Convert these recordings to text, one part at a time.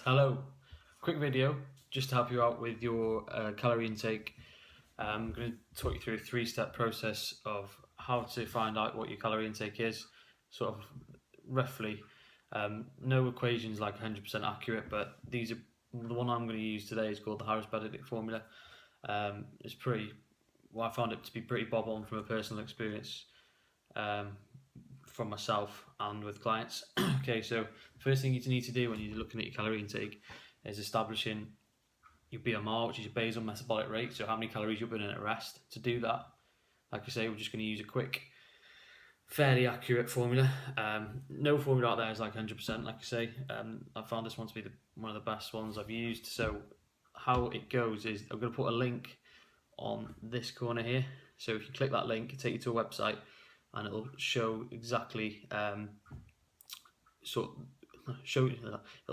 Hello, quick video just to help you out with your calorie intake. I'm going to talk you through a three-step process of how to find out what your calorie intake is, sort of roughly. No equations like 100% accurate, but the one I'm going to use today is called the Harris-Benedict formula. I found it to be pretty bob on from a personal experience from myself and with clients. Okay, so first thing you need to do when you're looking at your calorie intake is establishing your BMR, which is your basal metabolic rate, so how many calories you're burning at rest. To do that, like I say, we're just going to use a quick, fairly accurate formula. No formula out there is like 100%, like I say. I found this one to be one of the best ones I've used. So how it goes is I'm going to put a link on this corner here. So if you click that link, it'll take you to a website and it'll show exactly it'll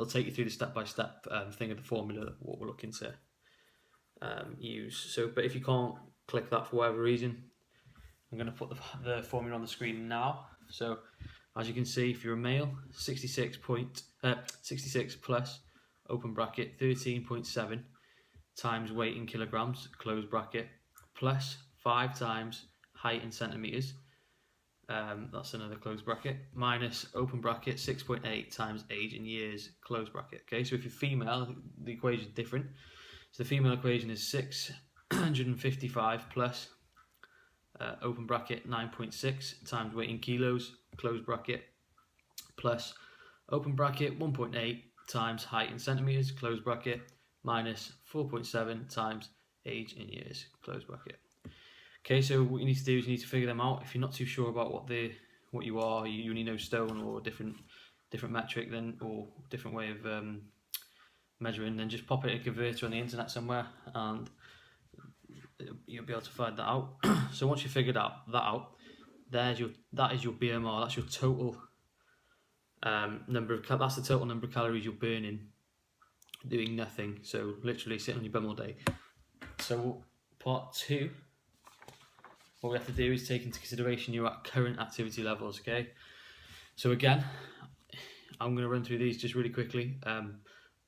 take you through the step-by-step thing of the formula, what we're looking to use. So, but if you can't click that for whatever reason, I'm going to put the formula on the screen now. So, as you can see, if you're a male, 66 plus, open bracket, 13.7 times weight in kilograms, close bracket, plus 5 times height in centimeters. That's another close bracket, minus open bracket 6.8 times age in years, close bracket. Okay, so if you're female, the equation is different. So the female equation is 655 plus open bracket 9.6 times weight in kilos, close bracket, plus open bracket 1.8 times height in centimeters, close bracket, minus 4.7 times age in years, close bracket. Okay, so what you need to do is you need to figure them out. If you're not too sure about what you are, you only know stone or different metric then, or different way of measuring, then just pop it in a converter on the internet somewhere and you'll be able to find that out. So once you figured that out, that is your BMR. That's your total that's the total number of calories you're burning doing nothing. So literally sitting on your bum all day. So part 2. What we have to do is take into consideration your current activity levels, okay? So again, I'm going to run through these just really quickly,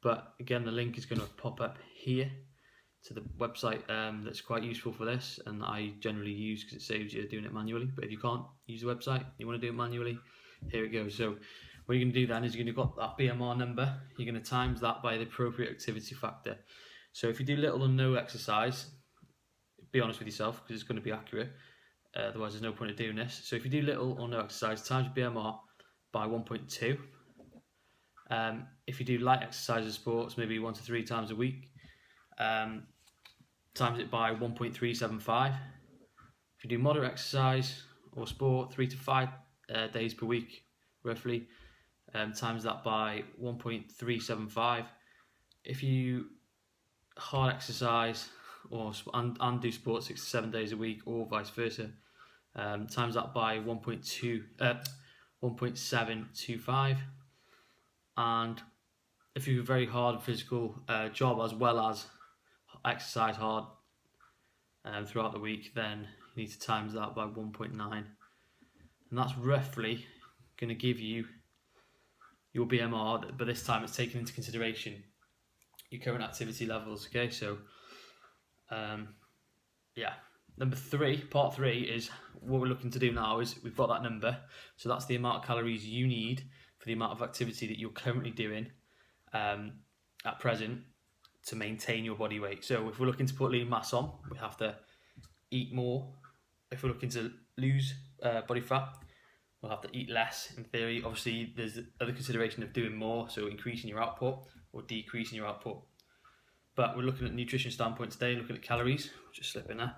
but again, the link is going to pop up here to the website that's quite useful for this, and I generally use because it saves you doing it manually. But if you can't use the website, you want to do it manually, here it goes. So what you're going to do then is you're going to got that BMR number, you're going to times that by the appropriate activity factor. So if you do little or no exercise, be honest with yourself because it's going to be accurate, otherwise there's no point in doing this. So if you do little or no exercise, times your BMR by 1.2. If you do light exercise or sports, maybe 1 to 3 times a week, times it by 1.375. If you do moderate exercise or sport, 3 to 5 days per week roughly, times that by 1.375. If you hard exercise and do sports 6 to 7 days a week, or vice versa, times that by 1.725. And if you do a very hard physical job as well as exercise hard throughout the week, then you need to times that by 1.9, and that's roughly going to give you your BMR, but this time it's taking into consideration your current activity levels. Okay, so number 3, part 3 is what we're looking to do now. Is we've got that number, so that's the amount of calories you need for the amount of activity that you're currently doing at present to maintain your body weight. So if we're looking to put lean mass on, we have to eat more. If we're looking to lose body fat, we'll have to eat less in theory. Obviously there's the other consideration of doing more, so increasing your output or decreasing your output. But we're looking at nutrition standpoint today, looking at calories. Just slip in there.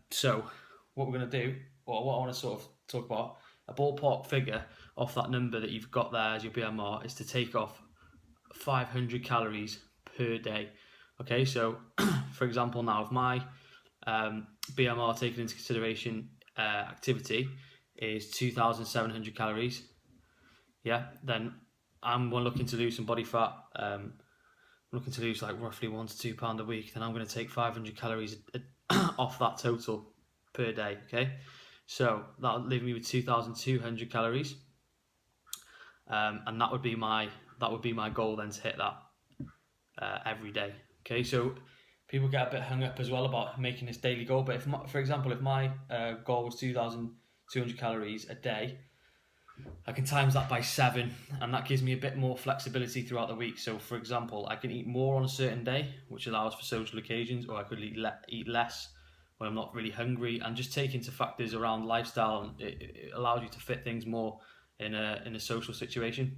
So what we're going to do, or what I want to sort of talk about, a ballpark figure off that number that you've got there as your BMR is to take off 500 calories per day. Okay, so for example now, if my BMR taken into consideration activity is 2,700 calories, then I'm looking to lose some body fat, looking to lose like roughly 1 to 2 pounds a week, then I'm going to take 500 calories off that total per day. Okay, so that'll leave me with 2,200 calories, and that would be my goal then to hit that every day. Okay, so people get a bit hung up as well about making this daily goal. But for example, if my goal was 2,200 calories a day, I can times that by 7, and that gives me a bit more flexibility throughout the week. So, for example, I can eat more on a certain day, which allows for social occasions, or I could eat less when I'm not really hungry, and just take into factors around lifestyle. It allows you to fit things more in a social situation.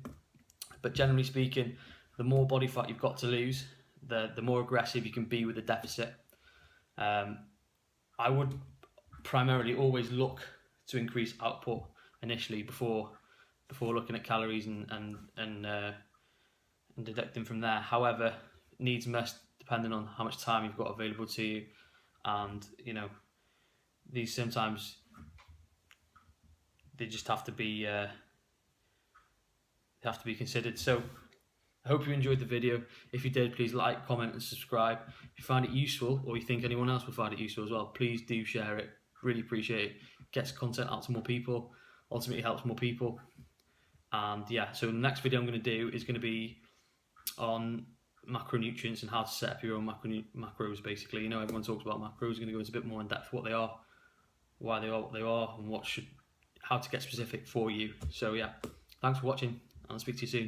But generally speaking, the more body fat you've got to lose, the more aggressive you can be with the deficit. I would primarily always look to increase output initially before looking at calories and deducting from there. However, needs must, depending on how much time you've got available to you, and these sometimes they just have to be considered. So I hope you enjoyed the video. If you did, please like, comment and subscribe. If you found it useful, or you think anyone else will find it useful as well, please do share it. Really appreciate it. Gets content out to more people, ultimately helps more people. And yeah, so the next video I'm going to do is going to be on macronutrients and how to set up your own macros, basically. Everyone talks about macros. I'm going to go into a bit more in depth what they are, why they are what they are, and how to get specific for you. So yeah, thanks for watching, and I'll speak to you soon.